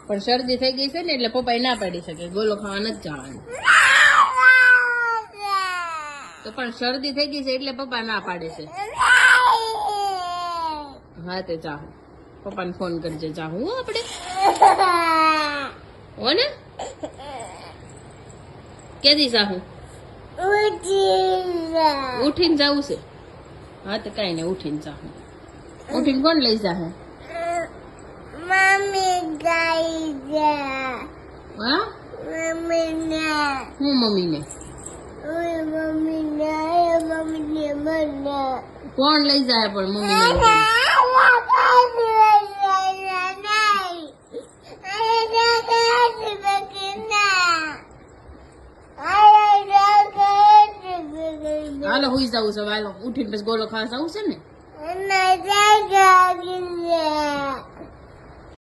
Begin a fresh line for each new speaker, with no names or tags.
પણ શરદી થઈ ગઈ છે ને એટલે પપ્પાએ ના પાડી શકે ગોલો ખાવા નથી જવાનું. તો પણ શરદી થઈ ગઈ છે એટલે પપ્પા ના પાડે છે. હા તે ચાહુ પપ્પાને ફોન કરજે ચાહુ આપણે હો ને કેદી ચાહુ ઉઠીને જવું છે. હા તો કઈ નઈ ઉઠીને ચાહુ. ઉઠીને કોણ લઈ જાહે?
મમ્મી ગઈ છે.
હા
મમ્મીને
હું મમ્મીને કોણ લઈ જાય પણ મમ્મી હાલો હુઈ જવું છે. હાલો ઉઠીને પછી ગોલો ખાવા જવું છે ને.